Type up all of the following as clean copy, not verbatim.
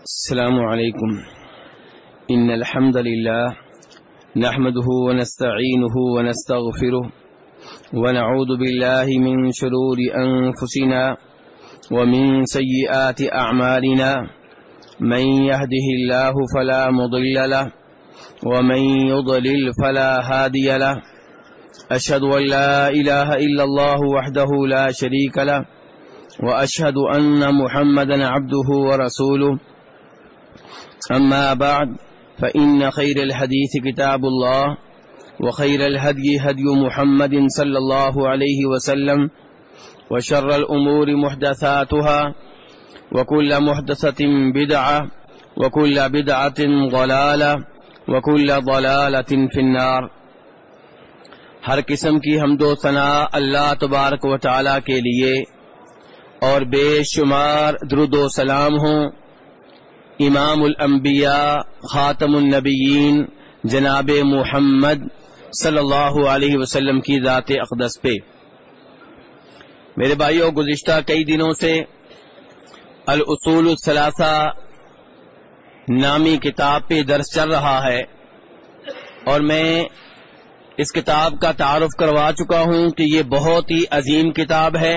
السلام علیکم ان الحمد للہ نحمده ونستعینه ونستغفره ونعوذ باللہ من شرور انفسنا ومن سیئات اعمالنا من يهده الله فلا مضل له ومن يضلل فلا هادي له اشهد ان لا اله الا الله وحده لا شريك له واشهد ان محمدا عبده ورسوله أما بعد فإن خير الحديث كتاب الله وخير الهدي هدي محمد صلى الله عليه وسلم وشر الأمور محدثاتها وكل محدثة بدعة وكل بدعة ضلالة وكل ضلالة في النار۔ ہر قسم کی حمد و ثنا اللہ تبارک و تعالی کے لیے اور بے شمار درود و سلام ہوں امام الانبیاء خاتم النبیین جناب محمد صلی اللہ علیہ وسلم کی ذات اقدس پہ۔ میرے بھائیوں، گزشتہ کئی دنوں سے الاصول الثلاثہ نامی کتاب پہ درس چل رہا ہے اور میں اس کتاب کا تعارف کروا چکا ہوں کہ یہ بہت ہی عظیم کتاب ہے۔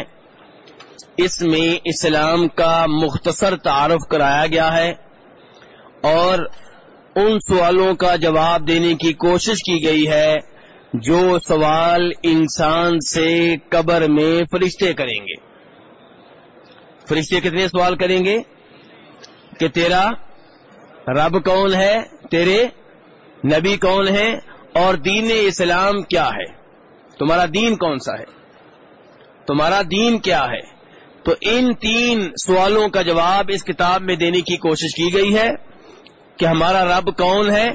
اس میں اسلام کا مختصر تعارف کرایا گیا ہے اور ان سوالوں کا جواب دینے کی کوشش کی گئی ہے جو سوال انسان سے قبر میں فرشتے کریں گے۔ فرشتے کتنے سوال کریں گے کہ تیرا رب کون ہے، تیرے نبی کون ہے اور دین اسلام کیا ہے، تمہارا دین کون سا ہے، تمہارا دین کیا ہے۔ تو ان تین سوالوں کا جواب اس کتاب میں دینے کی کوشش کی گئی ہے کہ ہمارا رب کون ہے،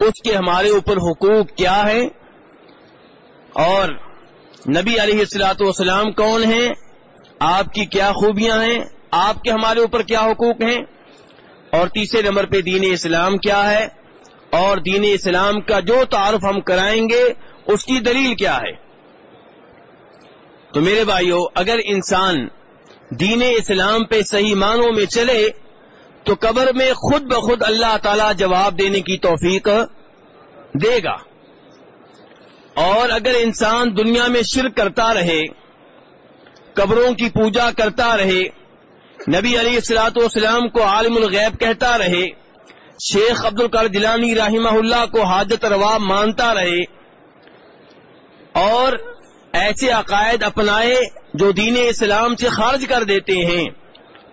اس کے ہمارے اوپر حقوق کیا ہیں، اور نبی علیہ الصلوۃ والسلام کون ہیں، آپ کی کیا خوبیاں ہیں، آپ کے ہمارے اوپر کیا حقوق ہیں، اور تیسرے نمبر پہ دین اسلام کیا ہے اور دین اسلام کا جو تعارف ہم کرائیں گے اس کی دلیل کیا ہے۔ تو میرے بھائیوں، اگر انسان دین اسلام پہ صحیح معنوں میں چلے تو قبر میں خود بخود اللہ تعالی جواب دینے کی توفیق دے گا، اور اگر انسان دنیا میں شرک کرتا رہے، قبروں کی پوجا کرتا رہے، نبی علیہ الصلوۃ والسلام کو عالم الغیب کہتا رہے، شیخ عبد القادر جیلانی رحمہ اللہ کو حاجت روا مانتا رہے اور ایسے عقائد اپنائے جو دین اسلام سے خارج کر دیتے ہیں،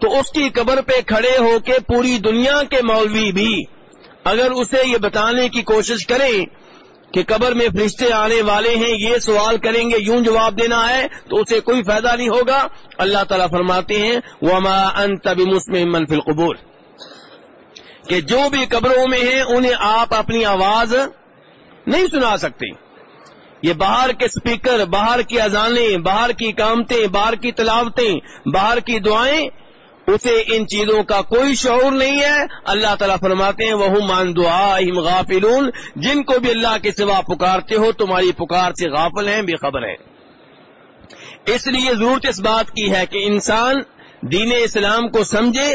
تو اس کی قبر پہ کھڑے ہو کے پوری دنیا کے مولوی بھی اگر اسے یہ بتانے کی کوشش کریں کہ قبر میں فرشتے آنے والے ہیں، یہ سوال کریں گے، یوں جواب دینا ہے، تو اسے کوئی فائدہ نہیں ہوگا۔ اللہ تعالیٰ فرماتے ہیں وَمَا أَنْتَ بِمُسْمِعٍ مَّن فِي الْقُبُورِ، کہ جو بھی قبروں میں ہیں انہیں آپ اپنی آواز نہیں سنا سکتے۔ یہ باہر کے سپیکر، باہر کی اذانیں، باہر کی اقامتیں، باہر کی تلاوتیں، باہر کی دعائیں، اسے ان چیزوں کا کوئی شعور نہیں ہے۔ اللہ تعالیٰ فرماتے ہیں وَهُمْ عَنْ دُعَائِهِمْ غَافِلُونَ، جن کو بھی اللہ کے سوا پکارتے ہو تمہاری پکار سے غافل ہیں، بے خبر ہیں۔ اس لیے ضرورت اس بات کی ہے کہ انسان دین اسلام کو سمجھے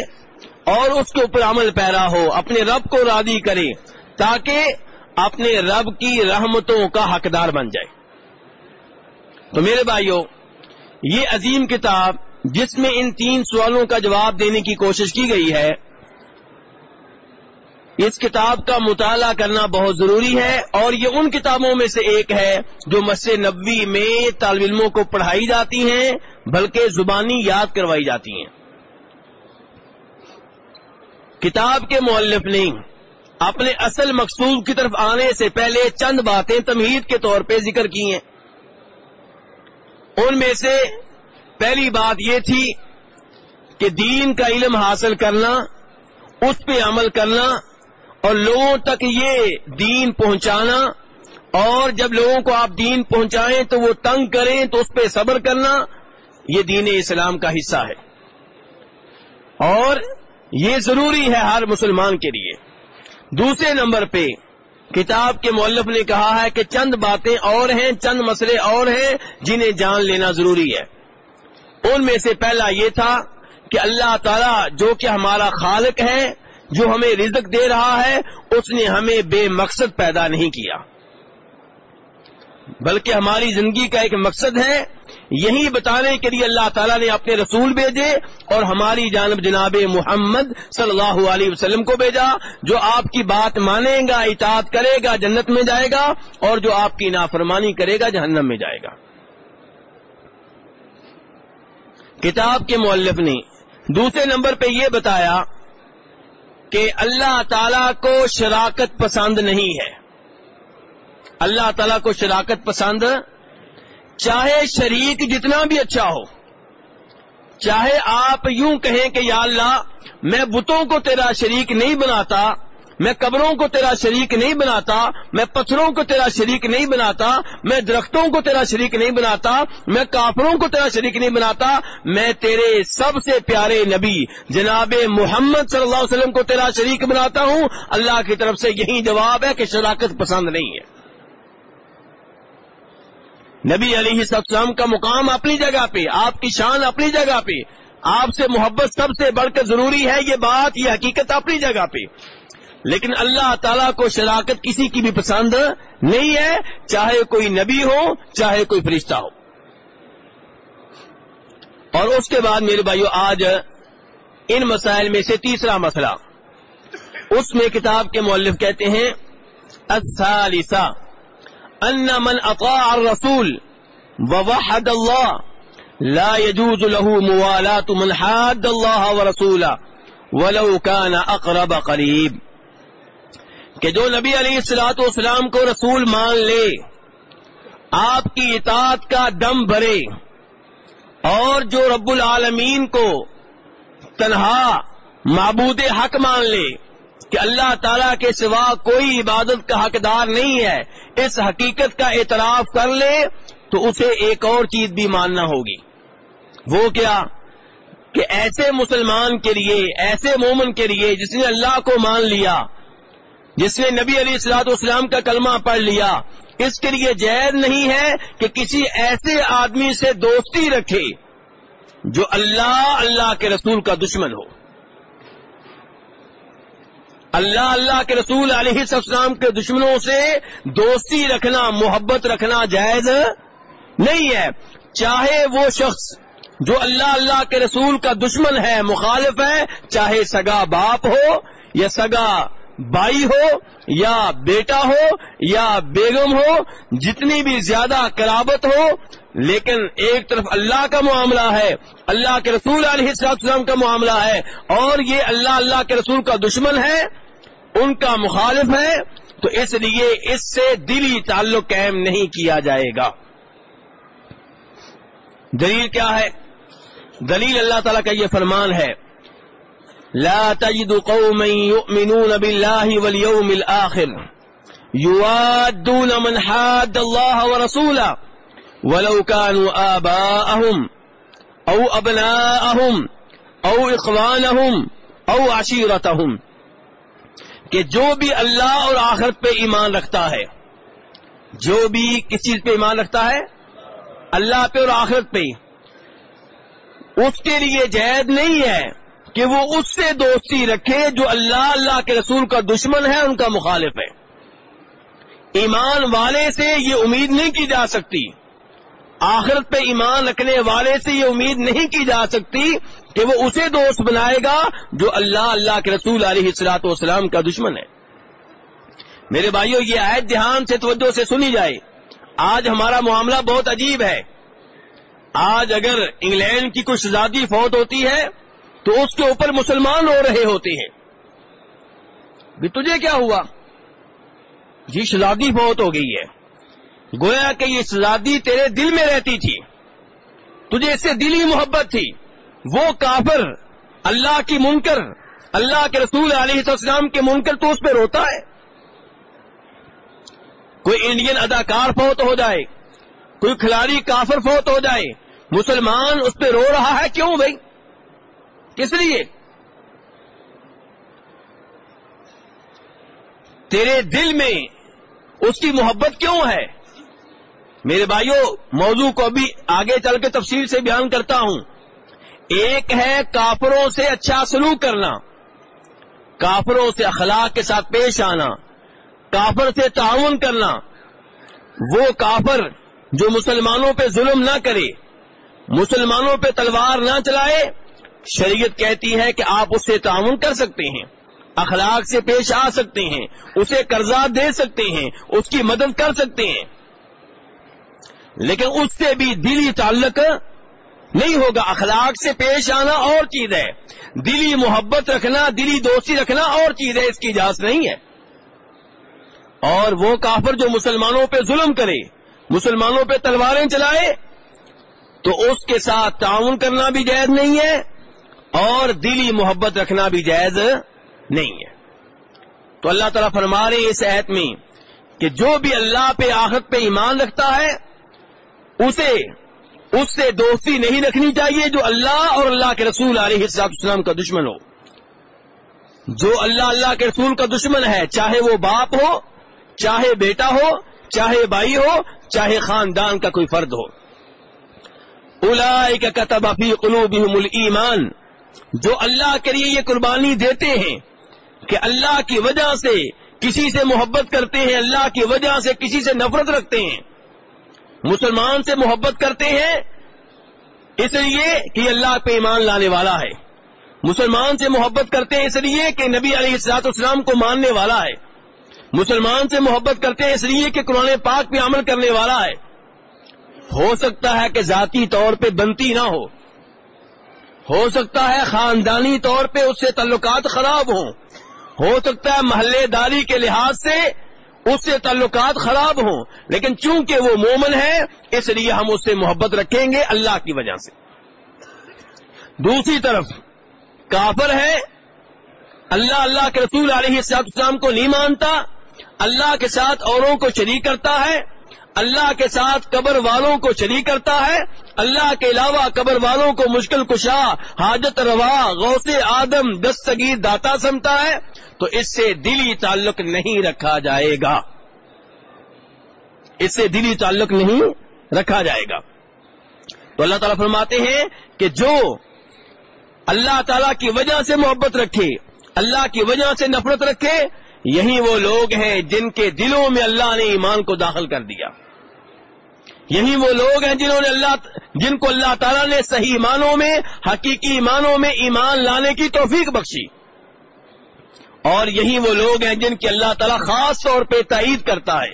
اور اس کے اوپر عمل پیرا ہو، اپنے رب کو راضی کرے تاکہ اپنے رب کی رحمتوں کا حقدار بن جائے۔ تو میرے بھائیوں، یہ عظیم کتاب جس میں ان تین سوالوں کا جواب دینے کی کوشش کی گئی ہے، اس کتاب کا مطالعہ کرنا بہت ضروری ہے، اور یہ ان کتابوں میں سے ایک ہے جو مسجد نبوی میں طالب علموں کو پڑھائی جاتی ہیں بلکہ زبانی یاد کروائی جاتی ہیں۔ کتاب کے مؤلف نے اپنے اصل مقصود کی طرف آنے سے پہلے چند باتیں تمہید کے طور پہ ذکر کی ہیں۔ ان میں سے پہلی بات یہ تھی کہ دین کا علم حاصل کرنا، اس پہ عمل کرنا اور لوگوں تک یہ دین پہنچانا، اور جب لوگوں کو آپ دین پہنچائیں تو وہ تنگ کریں تو اس پہ صبر کرنا، یہ دین اسلام کا حصہ ہے اور یہ ضروری ہے ہر مسلمان کے لیے۔ دوسرے نمبر پہ کتاب کے مؤلف نے کہا ہے کہ چند باتیں اور ہیں، چند مسئلے اور ہیں جنہیں جان لینا ضروری ہے۔ ان میں سے پہلا یہ تھا کہ اللہ تعالیٰ جو کہ ہمارا خالق ہے، جو ہمیں رزق دے رہا ہے اس نے ہمیں بے مقصد پیدا نہیں کیا، بلکہ ہماری زندگی کا ایک مقصد ہے، یہی بتانے کے لیے اللہ تعالیٰ نے اپنے رسول بھیجے اور ہماری جانب جناب محمد صلی اللہ علیہ وسلم کو بھیجا، جو آپ کی بات مانے گا، اطاعت کرے گا، جنت میں جائے گا، اور جو آپ کی نافرمانی کرے گا جہنم میں جائے گا۔ کتاب کے مؤلف نے دوسرے نمبر پہ یہ بتایا کہ اللہ تعالیٰ کو شراکت پسند نہیں ہے۔ اللہ تعالیٰ کو شراکت پسند، چاہے شریک جتنا بھی اچھا ہو، چاہے آپ یوں کہیں کہ یا اللہ میں بتوں کو تیرا شریک نہیں بناتا، میں قبروں کو تیرا شریک نہیں بناتا، میں پتھروں کو تیرا شریک نہیں بناتا، میں درختوں کو تیرا شریک نہیں بناتا، میں کافروں کو تیرا شریک نہیں بناتا، میں تیرے سب سے پیارے نبی جناب محمد صلی اللہ علیہ وسلم کو تیرا شریک بناتا ہوں۔ اللہ کی طرف سے یہی جواب ہے کہ شراکت پسند نہیں ہے۔ نبی علیہ السلام کا مقام اپنی جگہ پہ، آپ کی شان اپنی جگہ پہ، آپ سے محبت سب سے بڑھ کر ضروری ہے، یہ بات، یہ حقیقت اپنی جگہ پہ، لیکن اللہ تعالیٰ کو شراکت کسی کی بھی پسند نہیں ہے، چاہے کوئی نبی ہو، چاہے کوئی فرشتہ ہو۔ اور اس کے بعد میرے بھائیو، آج ان مسائل میں سے تیسرا مسئلہ، اس میں کتاب کے مؤلف کہتے ہیں الثالثہ ان من اطاع الرسول ووحد اللہ لا يجوز له موالاة من حاد الله ورسوله ولو كان اقرب قریب، کہ جو نبی علیہ الصلوۃ والسلام کو رسول مان لے، آپ کی اطاعت کا دم بھرے، اور جو رب العالمین کو تنہا معبود حق مان لے کہ اللہ تعالیٰ کے سوا کوئی عبادت کا حقدار نہیں ہے، اس حقیقت کا اعتراف کر لے، تو اسے ایک اور چیز بھی ماننا ہوگی۔ وہ کیا؟ کہ ایسے مسلمان کے لیے، ایسے مومن کے لیے جس نے اللہ کو مان لیا، جس نے نبی علیہ الصلوۃ والسلام کا کلمہ پڑھ لیا، اس کے لیے جائز نہیں ہے کہ کسی ایسے آدمی سے دوستی رکھے جو اللہ کے رسول کا دشمن ہو۔ اللہ کے رسول علیہ السلام کے دشمنوں سے دوستی رکھنا، محبت رکھنا جائز نہیں ہے، چاہے وہ شخص جو اللہ کے رسول کا دشمن ہے، مخالف ہے، چاہے سگا باپ ہو یا سگا بھائی ہو یا بیٹا ہو یا بیگم ہو، جتنی بھی زیادہ قرابت ہو، لیکن ایک طرف اللہ کا معاملہ ہے، اللہ کے رسول علیہ السلام کا معاملہ ہے، اور یہ اللہ کے رسول کا دشمن ہے، ان کا مخالف ہے، تو اس لیے اس سے دلی تعلق قائم نہیں کیا جائے گا۔ دلیل کیا ہے؟ دلیل اللہ تعالیٰ کا یہ فرمان ہے، لا تجد قوما يؤمنون بالله واليوم الآخر يوادون من حاد الله ورسوله ولو كانوا آباءهم أو أبناءهم أو إخوانهم أو عشيرتهم، کہ جو بھی اللہ اور آخرت پہ ایمان رکھتا ہے، جو بھی کس چیز پہ ایمان رکھتا ہے؟ اللہ پہ اور آخرت پہ، اس کے لیے جائز نہیں ہے کہ وہ اس سے دوستی رکھے جو اللہ کے رسول کا دشمن ہے، ان کا مخالف ہے۔ ایمان والے سے یہ امید نہیں کی جا سکتی، آخرت پہ ایمان رکھنے والے سے یہ امید نہیں کی جا سکتی کہ وہ اسے دوست بنائے گا جو اللہ کے رسول علیہ الصلوۃ والسلام کا دشمن ہے۔ میرے بھائیو، یہ آیت دھیان سے توجہ سے سنی جائے۔ آج ہمارا معاملہ بہت عجیب ہے۔ آج اگر انگلینڈ کی کوئی شہزادی فوت ہوتی ہے تو اس کے اوپر مسلمان رو رہے ہوتے ہیں، بھی تجھے کیا ہوا؟ یہ شہزادی فوت ہو گئی ہے، گویا کہ یہ شہزادی تیرے دل میں رہتی تھی، تجھے اس سے دلی محبت تھی۔ وہ کافر، اللہ کی منکر، اللہ کے رسول علیہ السلام کے منکر، تو اس پہ روتا ہے۔ کوئی انڈین اداکار فوت ہو جائے، کوئی کھلاڑی کافر فوت ہو جائے، مسلمان اس پہ رو رہا ہے، کیوں بھائی؟ کس لیے؟ تیرے دل میں اس کی محبت کیوں ہے؟ میرے بھائیوں، موضوع کو ابھی آگے چل کے تفصیل سے بیان کرتا ہوں۔ ایک ہے کافروں سے اچھا سلوک کرنا، کافروں سے اخلاق کے ساتھ پیش آنا، کافر سے تعاون کرنا، وہ کافر جو مسلمانوں پہ ظلم نہ کرے، مسلمانوں پہ تلوار نہ چلائے، شریعت کہتی ہے کہ آپ اس سے تعاون کر سکتے ہیں، اخلاق سے پیش آ سکتے ہیں، اسے قرضہ دے سکتے ہیں، اس کی مدد کر سکتے ہیں، لیکن اس سے بھی دلی تعلق نہیں ہوگا۔ اخلاق سے پیش آنا اور چیز ہے، دلی محبت رکھنا، دلی دوستی رکھنا اور چیز ہے، اس کی اجازت نہیں ہے۔ اور وہ کافر جو مسلمانوں پہ ظلم کرے، مسلمانوں پہ تلواریں چلائے، تو اس کے ساتھ تعاون کرنا بھی جائز نہیں ہے اور دلی محبت رکھنا بھی جائز نہیں ہے۔ تو اللہ تعالیٰ فرما رہے اس آیت میں کہ جو بھی اللہ پہ آخرت پہ ایمان رکھتا ہے اس سے دوستی نہیں رکھنی چاہیے جو اللہ اور اللہ کے رسول علیہ السلام کا دشمن ہو۔ جو اللہ کے رسول کا دشمن ہے، چاہے وہ باپ ہو، چاہے بیٹا ہو، چاہے بھائی ہو، چاہے خاندان کا کوئی فرد ہو۔ اولئک کتب فی قلوبہم الایمان، جو اللہ کے لیے یہ قربانی دیتے ہیں کہ اللہ کی وجہ سے کسی سے محبت کرتے ہیں، اللہ کی وجہ سے کسی سے نفرت رکھتے ہیں، مسلمان سے محبت کرتے ہیں اس لیے کہ اللہ پہ ایمان لانے والا ہے، مسلمان سے محبت کرتے ہیں اس لیے کہ نبی علیہ الصلوۃ والسلام کو ماننے والا ہے، مسلمان سے محبت کرتے ہیں اس لیے کہ قرآن پاک پہ عمل کرنے والا ہے۔ ہو سکتا ہے کہ ذاتی طور پہ بنتی نہ ہو سکتا ہے خاندانی طور پہ اس سے تعلقات خراب ہو سکتا ہے محلے داری کے لحاظ سے اس سے تعلقات خراب ہوں، لیکن چونکہ وہ مومن ہے اس لیے ہم اس سے محبت رکھیں گے اللہ کی وجہ سے۔ دوسری طرف کافر ہے، اللہ کے رسول علیہ السلام کو نہیں مانتا، اللہ کے ساتھ اوروں کو شریک کرتا ہے، اللہ کے ساتھ قبر والوں کو شریک کرتا ہے، اللہ کے علاوہ قبر والوں کو مشکل کشا، حاجت روا، غوث آدم، دستگیر داتا سمجھتا ہے، تو اس سے دلی تعلق نہیں رکھا جائے گا، اس سے دلی تعلق نہیں رکھا جائے گا۔ تو اللہ تعالیٰ فرماتے ہیں کہ جو اللہ تعالیٰ کی وجہ سے محبت رکھے، اللہ کی وجہ سے نفرت رکھے، یہی وہ لوگ ہیں جن کے دلوں میں اللہ نے ایمان کو داخل کر دیا، یہی وہ لوگ ہیں جن کو اللہ تعالیٰ نے صحیح معنوں میں، حقیقی معنوں میں ایمان لانے کی توفیق بخشی، اور یہی وہ لوگ ہیں جن کی اللہ تعالیٰ خاص طور پہ تائید کرتا ہے،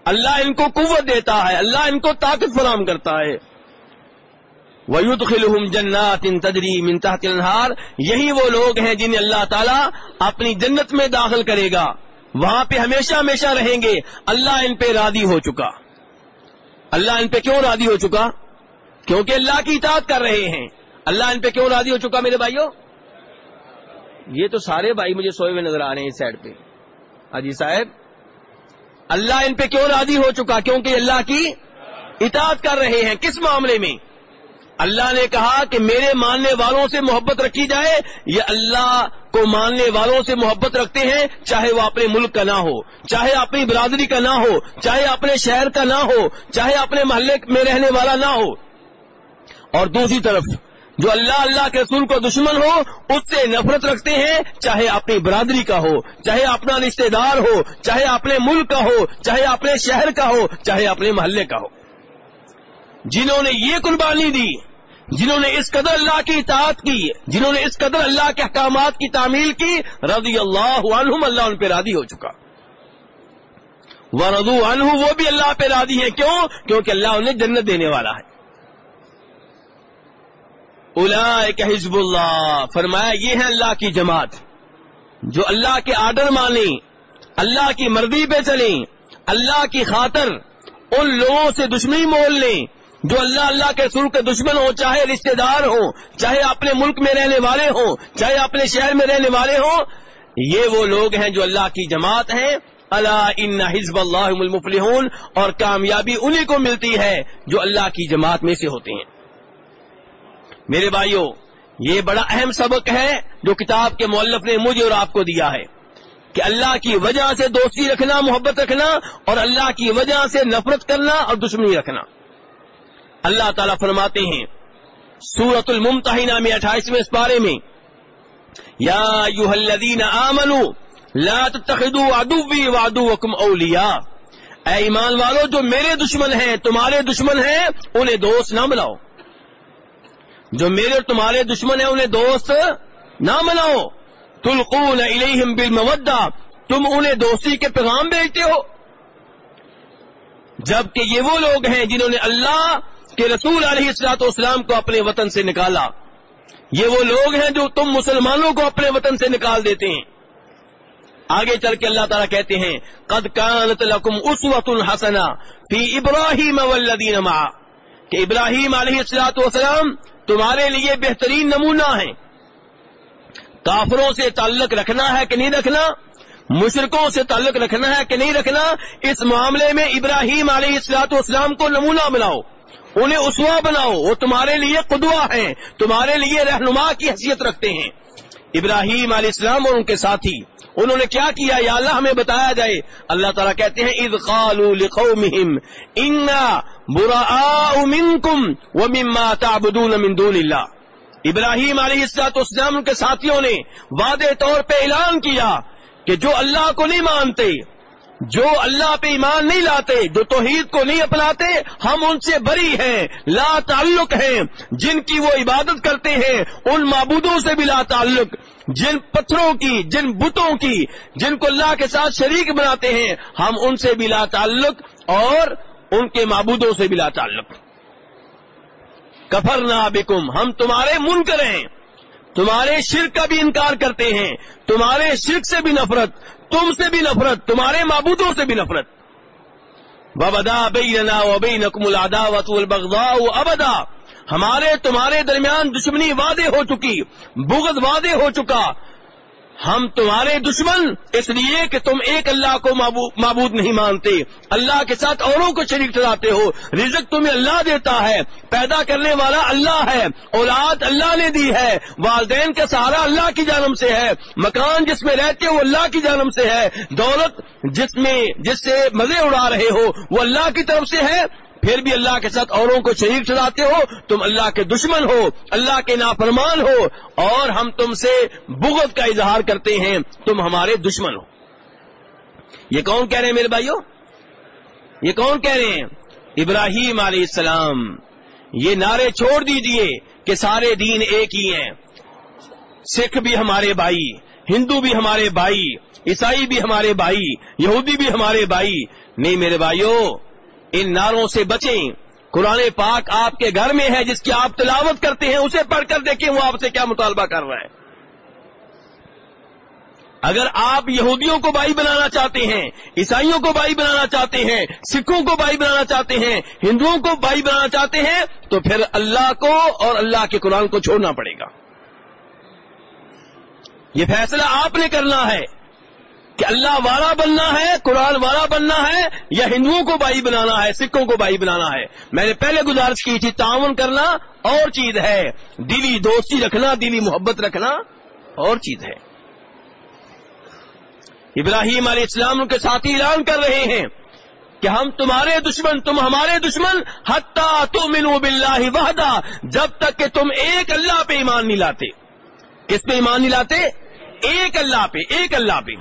اللہ ان کو قوت دیتا ہے، اللہ ان کو طاقت فراہم کرتا ہے۔ وَيُدْخِلُهُمْ جَنَّاتٍ تَجْرِي مِن تَحْتِهَا الْأَنْهَارُ، یہی وہ لوگ ہیں جنہیں اللہ تعالیٰ اپنی جنت میں داخل کرے گا، وہاں پہ ہمیشہ ہمیشہ رہیں گے۔ اللہ ان پہ راضی ہو چکا، اللہ ان پہ کیوں راضی ہو چکا؟ کیونکہ اللہ کی اطاعت کر رہے ہیں۔ اللہ ان پہ کیوں راضی ہو چکا میرے بھائیوں؟ یہ تو سارے بھائی مجھے سوئے ہوئے نظر آ رہے ہیں اس سائڈ پہ۔ حاجی صاحب، اللہ ان پہ کیوں راضی ہو چکا؟ کیونکہ اللہ کی اطاعت کر رہے ہیں۔ کس معاملے میں؟ اللہ نے کہا کہ میرے ماننے والوں سے محبت رکھی جائے، یہ اللہ کو ماننے والوں سے محبت رکھتے ہیں، چاہے وہ اپنے ملک کا نہ ہو، چاہے اپنی برادری کا نہ ہو، چاہے اپنے شہر کا نہ ہو، چاہے اپنے محلے میں رہنے والا نہ ہو۔ اور دوسری طرف جو اللہ کے رسول کو دشمن ہو اس سے نفرت رکھتے ہیں، چاہے اپنی برادری کا ہو، چاہے اپنا رشتہ دار ہو، چاہے اپنے ملک کا ہو، چاہے اپنے شہر کا ہو، چاہے اپنے محلے کا ہو۔ جنہوں نے یہ قربانی دی، جنہوں نے اس قدر اللہ کی اطاعت کی، جنہوں نے اس قدر اللہ کے احکامات کی تعمیل کی، رضی اللہ عنہم، اللہ ان پہ راضی ہو چکا۔ ورضوا عنہ، وہ بھی اللہ پہ راضی ہیں۔ کیوں؟ کیونکہ اللہ انہیں جنت دینے والا ہے۔ اولئک حزب اللہ، فرمایا یہ ہے اللہ کی جماعت جو اللہ کے آرڈر مانیں، اللہ کی مرضی پہ چلیں، اللہ کی خاطر ان لوگوں سے دشمنی مول لیں جو اللہ کے رسول کے دشمن ہوں، چاہے رشتہ دار ہوں، چاہے اپنے ملک میں رہنے والے ہوں، چاہے اپنے شہر میں رہنے والے ہوں۔ یہ وہ لوگ ہیں جو اللہ کی جماعت ہیں۔ الا ان حزب اللہ هم المفلحون، اور کامیابی انہی کو ملتی ہے جو اللہ کی جماعت میں سے ہوتے ہیں۔ میرے بھائیوں، یہ بڑا اہم سبق ہے جو کتاب کے مؤلف نے مجھے اور آپ کو دیا ہے کہ اللہ کی وجہ سے دوستی رکھنا، محبت رکھنا، اور اللہ کی وجہ سے نفرت کرنا اور دشمنی رکھنا۔ اللہ تعالیٰ فرماتے ہیں سورۃ الممتحنہ میں 28ویں پارے میں، یا ایھا الذین آمنوا لا تتخذوا عدوی وعدوکم اولیاء، اے ایمان والو جو میرے دشمن ہیں تمہارے دشمن ہیں انہیں دوست نہ بناؤ، جو میرے اور تمہارے دشمن ہیں انہیں دوست نہ بناؤ، تلقون الیہم بالمودہ، تم انہیں دوستی کے پیغام بھیجتے ہو، جبکہ یہ وہ لوگ ہیں جنہوں نے اللہ کے رسول علیہ الصلوۃ والسلام کو اپنے وطن سے نکالا، یہ وہ لوگ ہیں جو تم مسلمانوں کو اپنے وطن سے نکال دیتے ہیں۔ آگے چل کے اللہ تعالیٰ کہتے ہیں قد کانت لکم اسوۃ حسنہ فی ابراہیم والذین معہ، کہ ابراہیم علیہ الصلوۃ والسلام تمہارے لیے بہترین نمونہ ہیں۔ کافروں سے تعلق رکھنا ہے کہ نہیں رکھنا، مشرکوں سے تعلق رکھنا ہے کہ نہیں رکھنا، اس معاملے میں ابراہیم علیہ الصلوۃ والسلام کو نمونہ بناؤ، انہیں اسوہ بناؤ، وہ تمہارے لیے قدوہ ہیں، تمہارے لیے رہنما کی حیثیت رکھتے ہیں۔ ابراہیم علیہ السلام اور ان کے ساتھی انہوں نے کیا کیا، یا اللہ ہمیں بتایا جائے۔ اللہ تعالیٰ کہتے ہیں اذ قالوا لقومہم انا براء منکم ومما تعبدون من دون اللہ، ابراہیم علیہ السلام ان کے ساتھیوں نے واضح طور پہ اعلان کیا کہ جو اللہ کو نہیں مانتے، جو اللہ پہ ایمان نہیں لاتے، جو توحید کو نہیں اپناتے، ہم ان سے بری ہیں، لا تعلق ہیں، جن کی وہ عبادت کرتے ہیں ان معبودوں سے بھی لا تعلق، جن پتھروں کی، جن بتوں کی، جن کو اللہ کے ساتھ شریک بناتے ہیں ہم ان سے بھی لا تعلق اور ان کے معبودوں سے بھی لا تعلق۔ کفرنا بکم، ہم تمہارے منکر ہیں، تمہارے شرک کا بھی انکار کرتے ہیں، تمہارے شرک سے بھی نفرت، تم سے بھی نفرت، تمہارے معبودوں سے بھی نفرت۔ وبدا بیننا وبینکم العداوۃ والبغضاء ابدا، ہمارے تمہارے درمیان دشمنی واضح ہو چکی، بغض واضح ہو چکا، ہم تمہارے دشمن اس لیے کہ تم ایک اللہ کو معبود نہیں مانتے، اللہ کے ساتھ اوروں کو شریک ٹھہراتے ہو، رزق تمہیں اللہ دیتا ہے، پیدا کرنے والا اللہ ہے، اولاد اللہ نے دی ہے، والدین کا سہارا اللہ کی جانب سے ہے، مکان جس میں رہتے ہو وہ اللہ کی جانب سے ہے، دولت جس سے مزے اڑا رہے ہو وہ اللہ کی طرف سے ہے، پھر بھی اللہ کے ساتھ اوروں کو شریک ٹھہراتے ہو، تم اللہ کے دشمن ہو، اللہ کے نافرمان ہو، اور ہم تم سے بغض کا اظہار کرتے ہیں، تم ہمارے دشمن ہو۔ یہ کون کہہ رہے ہیں میرے بھائیوں؟ یہ کون کہہ رہے ہیں؟ ابراہیم علیہ السلام۔ یہ نعرے چھوڑ دیجئے کہ سارے دین ایک ہی ہیں، سکھ بھی ہمارے بھائی، ہندو بھی ہمارے بھائی، عیسائی بھی ہمارے بھائی، یہودی بھی ہمارے بھائی۔ نہیں میرے بھائیوں، ان نعروں سے بچیں۔ قرآن پاک آپ کے گھر میں ہے جس کی آپ تلاوت کرتے ہیں، اسے پڑھ کر دیکھیں وہ آپ سے کیا مطالبہ کر رہا ہے۔ اگر آپ یہودیوں کو بھائی بنانا چاہتے ہیں، عیسائیوں کو بھائی بنانا چاہتے ہیں، سکھوں کو بھائی بنانا چاہتے ہیں، ہندوؤں کو بھائی بنانا چاہتے ہیں، تو پھر اللہ کو اور اللہ کے قرآن کو چھوڑنا پڑے گا۔ یہ فیصلہ آپ نے کرنا ہے کہ اللہ والا بننا ہے، قرآن والا بننا ہے، یا ہندوؤں کو بھائی بنانا ہے، سکھوں کو بھائی بنانا ہے۔ میں نے پہلے گزارش کی تھی تعاون کرنا اور چیز ہے، دلی دوستی رکھنا، دلی محبت رکھنا اور چیز ہے۔ ابراہیم علیہ السلام کے ساتھی اعلان کر رہے ہیں کہ ہم تمہارے دشمن، تم ہمارے دشمن، حتی تؤمنوا باللہ وحدہ، جب تک کہ تم ایک اللہ پہ ایمان نہیں لاتے۔ کس پہ ایمان نہیں لاتے؟ ایک اللہ پہ، ایک اللہ پہ۔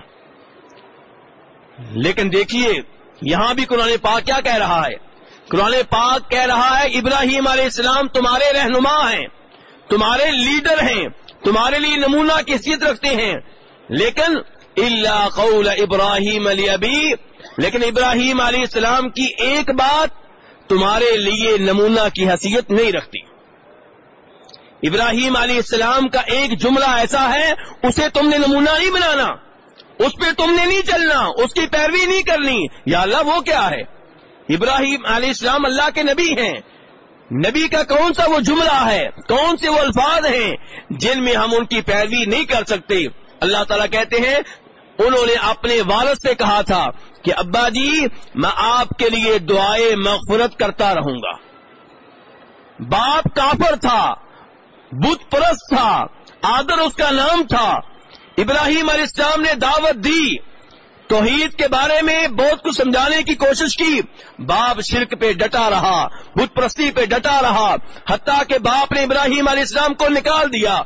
لیکن دیکھیے یہاں بھی قرآن پاک کیا کہہ رہا ہے؟ قرآن پاک کہہ رہا ہے ابراہیم علیہ السلام تمہارے رہنما ہیں، تمہارے لیڈر ہیں، تمہارے لیے نمونہ کی حیثیت رکھتے ہیں، لیکن الا قول ابراہیم لابی، لیکن ابراہیم علیہ السلام کی ایک بات تمہارے لیے نمونہ کی حیثیت نہیں رکھتی۔ ابراہیم علیہ السلام کا ایک جملہ ایسا ہے اسے تم نے نمونہ نہیں بنانا، اس پہ تم نے نہیں چلنا، اس کی پیروی نہیں کرنی۔ یا اللہ وہ کیا ہے؟ ابراہیم علیہ السلام اللہ کے نبی ہیں، نبی کا کون سا وہ جملہ ہے، کون سے وہ الفاظ ہیں جن میں ہم ان کی پیروی نہیں کر سکتے؟ اللہ تعالیٰ کہتے ہیں انہوں نے اپنے والد سے کہا تھا کہ ابا جی میں آپ کے لیے دعائے مغفرت کرتا رہوں گا۔ باپ کافر تھا، بت پرست تھا، آدر اس کا نام تھا۔ ابراہیم علیہ السلام نے دعوت دی، توحید کے بارے میں بہت کچھ سمجھانے کی کوشش کی، باپ شرک پہ ڈٹا رہا، بت پرستی پہ ڈٹا رہا، حتیٰ کہ باپ نے ابراہیم علیہ السلام کو نکال دیا۔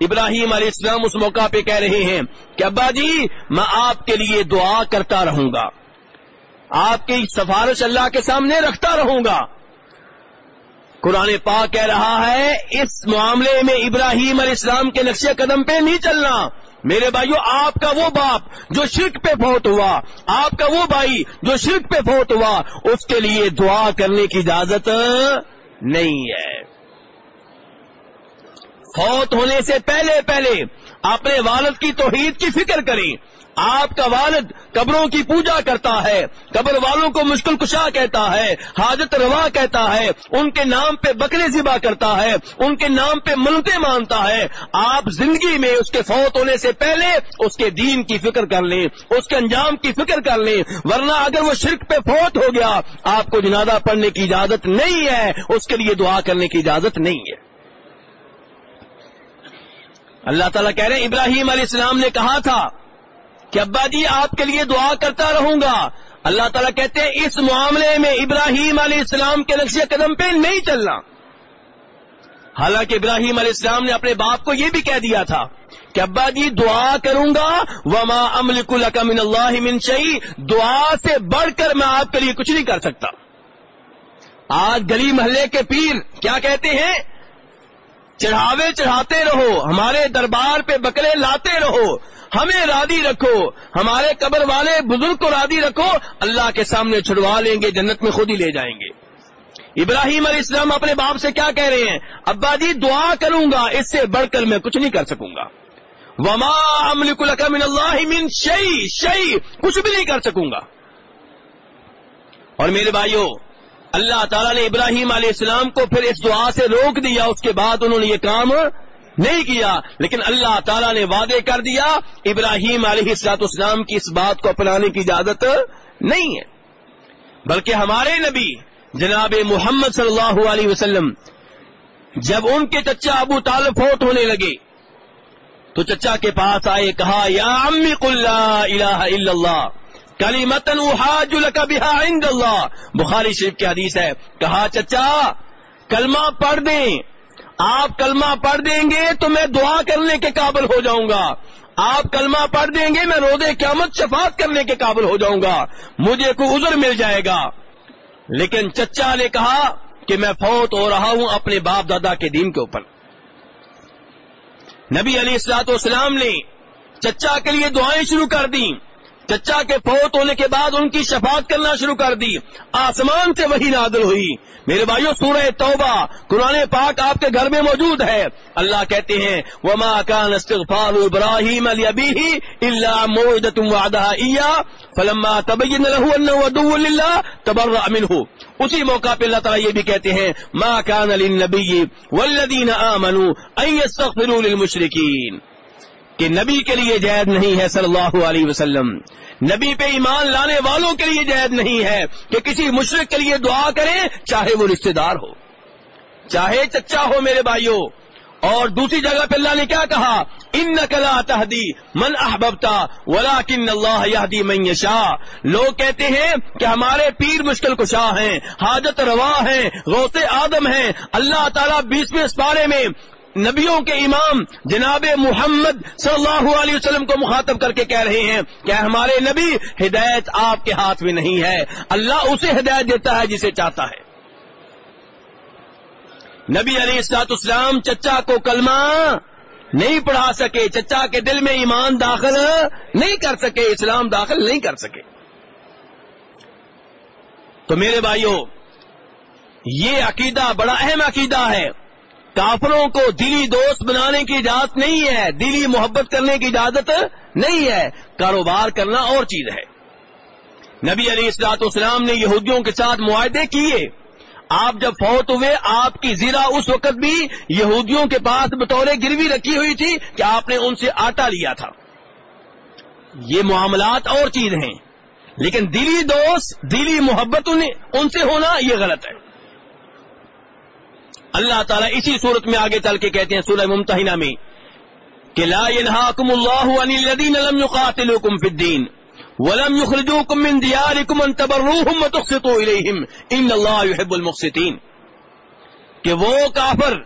ابراہیم علیہ السلام اس موقع پہ کہہ رہے ہیں کہ ابا جی میں آپ کے لیے دعا کرتا رہوں گا، آپ کی سفارش اللہ کے سامنے رکھتا رہوں گا۔ قرآن پاک کہہ رہا ہے اس معاملے میں ابراہیم علیہ السلام کے نقش قدم پہ نہیں چلنا۔ میرے بھائیو، آپ کا وہ باپ جو شرک پہ فوت ہوا، آپ کا وہ بھائی جو شرک پہ فوت ہوا، اس کے لیے دعا کرنے کی اجازت نہیں ہے۔ فوت ہونے سے پہلے اپنے والد کی توحید کی فکر کریں۔ آپ کا والد قبروں کی پوجا کرتا ہے، قبر والوں کو مشکل کشا کہتا ہے، حاجت روا کہتا ہے، ان کے نام پہ بکرے ذبح کرتا ہے، ان کے نام پہ منتیں مانتا ہے۔ آپ زندگی میں اس کے فوت ہونے سے پہلے اس کے دین کی فکر کر لیں، اس کے انجام کی فکر کر لیں، ورنہ اگر وہ شرک پہ فوت ہو گیا آپ کو جنازہ پڑھنے کی اجازت نہیں ہے، اس کے لیے دعا کرنے کی اجازت نہیں ہے۔ اللہ تعالیٰ کہہ رہے ہیں ابراہیم علیہ السلام نے کہا تھا کہ ابا جی آپ کے لیے دعا کرتا رہوں گا۔ اللہ تعالیٰ کہتے ہیں اس معاملے میں ابراہیم علیہ السلام کے نقش قدم پہ نہیں چلنا۔ حالانکہ ابراہیم علیہ السلام نے اپنے باپ کو یہ بھی کہہ دیا تھا کہ ابا جی دعا کروں گا، وما املک لک من اللہ من شیء، دعا سے بڑھ کر میں آپ کے لیے کچھ نہیں کر سکتا۔ آج گلی محلے کے پیر کیا کہتے ہیں؟ چڑھاوے چڑھاتے رہو، ہمارے دربار پہ بکرے لاتے رہو، ہمیں راضی رکھو، ہمارے قبر والے بزرگ کو راضی رکھو، اللہ کے سامنے چھڑوا لیں گے، جنت میں خود ہی لے جائیں گے۔ ابراہیم علیہ السلام اپنے باپ سے کیا کہہ رہے ہیں؟ ابا جی دعا کروں گا، اس سے بڑھ کر میں کچھ نہیں کر سکوں گا۔ وما املک لک من اللہ من شیء، کچھ بھی نہیں کر سکوں گا۔ اور میرے بھائیوں، اللہ تعالیٰ نے ابراہیم علیہ السلام کو پھر اس دعا سے روک دیا، اس کے بعد انہوں نے یہ کام نہیں کیا، لیکن اللہ تعالیٰ نے وعدے کر دیا ابراہیم علیہ السلام کی اس بات کو اپنانے کی اجازت نہیں ہے۔ بلکہ ہمارے نبی جناب محمد صلی اللہ علیہ وسلم جب ان کے چچا ابو طالب فوت ہونے لگے تو چچا کے پاس آئے، کہا یا عمی قل لا الہ الا اللہ کلمۃ احاج لک بها عند اللہ، بخاری شریف کی حدیث ہے۔ کہا چچا کلمہ پڑھ دیں، آپ کلمہ پڑھ دیں گے تو میں دعا کرنے کے قابل ہو جاؤں گا، آپ کلمہ پڑھ دیں گے میں روز قیامت شفاعت کرنے کے قابل ہو جاؤں گا، مجھے کوئی عذر مل جائے گا۔ لیکن چچا نے کہا کہ میں فوت ہو رہا ہوں اپنے باپ دادا کے دین کے اوپر۔ نبی علیہ الصلوۃ والسلام نے چچا کے لیے دعائیں شروع کر دیں، چچا کے فوت ہونے کے بعد ان کی شفاعت کرنا شروع کر دی، آسمان سے وحی نازل ہوئی۔ میرے بھائیو، سورہ توبہ قرآن پاک آپ کے گھر میں موجود ہے۔ اللہ کہتے ہیں وما كان استغفار ابراہیم لابیہ الا موعدۃ وعدها ایاہ فلما تبین له انه عدو للہ تبرأ منہ۔ اسی موقع پہ اللہ تعالیٰ یہ بھی کہتے ہیں ما كان للنبی والذین آمنوا ان يستغفروا للمشرکین، کہ نبی کے لیے جائز نہیں ہے صلی اللہ علیہ وسلم، نبی پہ ایمان لانے والوں کے لیے جائز نہیں ہے کہ کسی مشرک کے لیے دعا کریں، چاہے وہ رشتہ دار ہو، چاہے چچا ہو۔ میرے بھائیوں، اور دوسری جگہ پہ اللہ نے کیا کہا؟ انک لا تہدی من احببت ولکن اللہ یہدی من یشاء۔ لوگ کہتے ہیں کہ ہمارے پیر مشکل کشا ہیں، حاجت روا ہیں، غوث آدم ہیں۔ اللہ تعالیٰ 20ویں سپارے میں نبیوں کے امام جناب محمد صلی اللہ علیہ وسلم کو مخاطب کر کے کہہ رہے ہیں کہ ہمارے نبی، ہدایت آپ کے ہاتھ میں نہیں ہے، اللہ اسے ہدایت دیتا ہے جسے چاہتا ہے۔ نبی علیہ السلام چچا کو کلمہ نہیں پڑھا سکے، چچا کے دل میں ایمان داخل نہیں کر سکے، اسلام داخل نہیں کر سکے۔ تو میرے بھائیوں، یہ عقیدہ بڑا اہم عقیدہ ہے۔ کافروں کو دلی دوست بنانے کی اجازت نہیں ہے، دلی محبت کرنے کی اجازت نہیں ہے، کاروبار کرنا اور چیز ہے۔ نبی علیہ السلام نے یہودیوں کے ساتھ معاہدے کیے، آپ جب فوت ہوئے آپ کی زرہ اس وقت بھی یہودیوں کے پاس بطور گروی رکھی ہوئی تھی کہ آپ نے ان سے آٹا لیا تھا۔ یہ معاملات اور چیز ہیں، لیکن دلی دوست، دلی محبت ان سے ہونا یہ غلط ہے۔ اللہ تعالیٰ اسی صورت میں آگے چل کے کہتے ہیں سورہ ممتحنہ میں کہ لا ينهاكم الله عن الذين لم يقاتلوكم في الدين ولم يخرجوكم من دياركم ان تبروهم وتقسطوا اليهم ان الله يحب المقسطين، کہ وہ کافر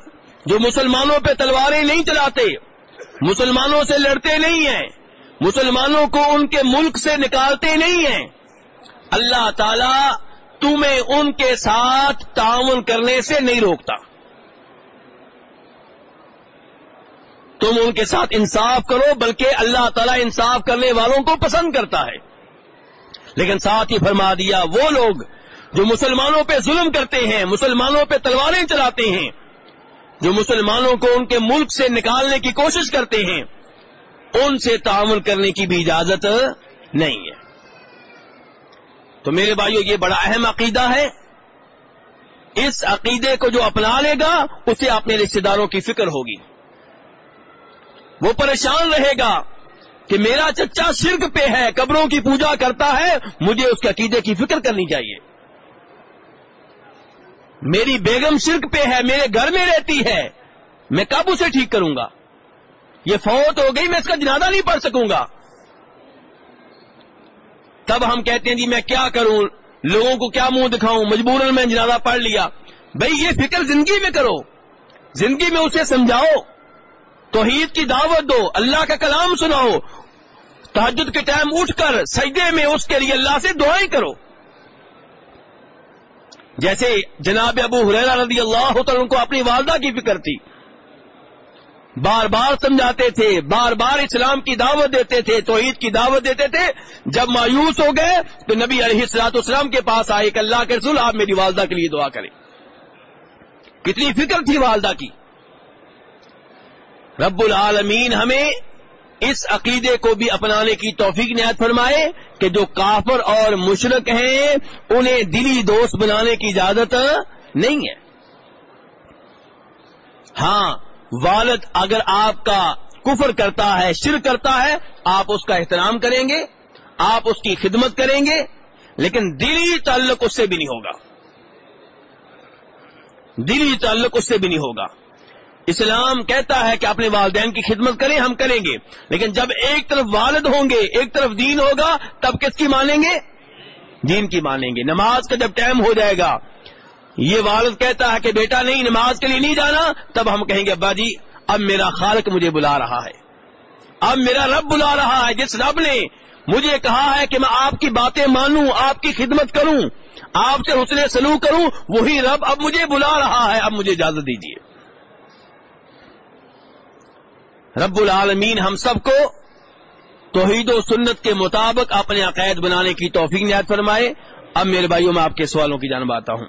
جو مسلمانوں پہ تلواریں نہیں چلاتے، مسلمانوں سے لڑتے نہیں ہیں، مسلمانوں کو ان کے ملک سے نکالتے نہیں ہیں، اللہ تعالی تمہیں ان کے ساتھ تعاون کرنے سے نہیں روکتا. تم ان کے ساتھ انصاف کرو، بلکہ اللہ تعالیٰ انصاف کرنے والوں کو پسند کرتا ہے. لیکن ساتھ ہی فرما دیا وہ لوگ جو مسلمانوں پہ ظلم کرتے ہیں، مسلمانوں پہ تلواریں چلاتے ہیں، جو مسلمانوں کو ان کے ملک سے نکالنے کی کوشش کرتے ہیں، ان سے تعامل کرنے کی بھی اجازت نہیں ہے. تو میرے بھائیو، یہ بڑا اہم عقیدہ ہے. اس عقیدے کو جو اپنا لے گا اسے اپنے رشتہ داروں کی فکر ہوگی. وہ پریشان رہے گا کہ میرا چچا شرک پہ ہے، قبروں کی پوجا کرتا ہے، مجھے اس کے عقیدے کی فکر کرنی چاہیے. میری بیگم شرک پہ ہے، میرے گھر میں رہتی ہے، میں کب اسے ٹھیک کروں گا؟ یہ فوت ہو گئی، میں اس کا جنازہ نہیں پڑھ سکوں گا. تب ہم کہتے ہیں جی میں کیا کروں، لوگوں کو کیا منہ دکھاؤں، مجبوراً میں جنازہ پڑھ لیا. بھئی یہ فکر زندگی میں کرو، زندگی میں اسے سمجھاؤ، توحید کی دعوت دو، اللہ کا کلام سناؤ، تہجد کے ٹائم اٹھ کر سجدے میں اس کے لیے اللہ سے دعائیں کرو. جیسے جناب ابو ہریرہ رضی اللہ تعالیٰ کو اپنی والدہ کی فکر تھی، بار بار سمجھاتے تھے، بار بار اسلام کی دعوت دیتے تھے، توحید کی دعوت دیتے تھے. جب مایوس ہو گئے تو نبی علیہ الصلوۃ والسلام کے پاس آئے کہ اللہ کے رسول آپ میری والدہ کے لیے دعا کریں. کتنی فکر تھی والدہ کی. رب العالمین ہمیں اس عقیدے کو بھی اپنانے کی توفیق عنایت فرمائے کہ جو کافر اور مشرک ہیں انہیں دلی دوست بنانے کی اجازت نہیں ہے. ہاں، والد اگر آپ کا کفر کرتا ہے، شرک کرتا ہے، آپ اس کا احترام کریں گے، آپ اس کی خدمت کریں گے، لیکن دلی تعلق اس سے بھی نہیں ہوگا. دلی تعلق اس سے بھی نہیں ہوگا. اسلام کہتا ہے کہ اپنے والدین کی خدمت کریں، ہم کریں گے، لیکن جب ایک طرف والد ہوں گے، ایک طرف دین ہوگا، تب کس کی مانیں گے؟ دین کی مانیں گے. نماز کا جب ٹائم ہو جائے گا، یہ والد کہتا ہے کہ بیٹا نہیں، نماز کے لیے نہیں جانا، تب ہم کہیں گے ابا جی اب میرا خالق مجھے بلا رہا ہے، اب میرا رب بلا رہا ہے. جس رب نے مجھے کہا ہے کہ میں آپ کی باتیں مانوں، آپ کی خدمت کروں، آپ سے حسن سلوک کروں، وہی رب اب مجھے بلا رہا ہے، اب مجھے اجازت دیجیے. رب العالمین ہم سب کو توحید و سنت کے مطابق اپنے عقائد بنانے کی توفیق عنایت فرمائے. اب میرے بھائیوں میں آپ کے سوالوں کی جانب آتا ہوں.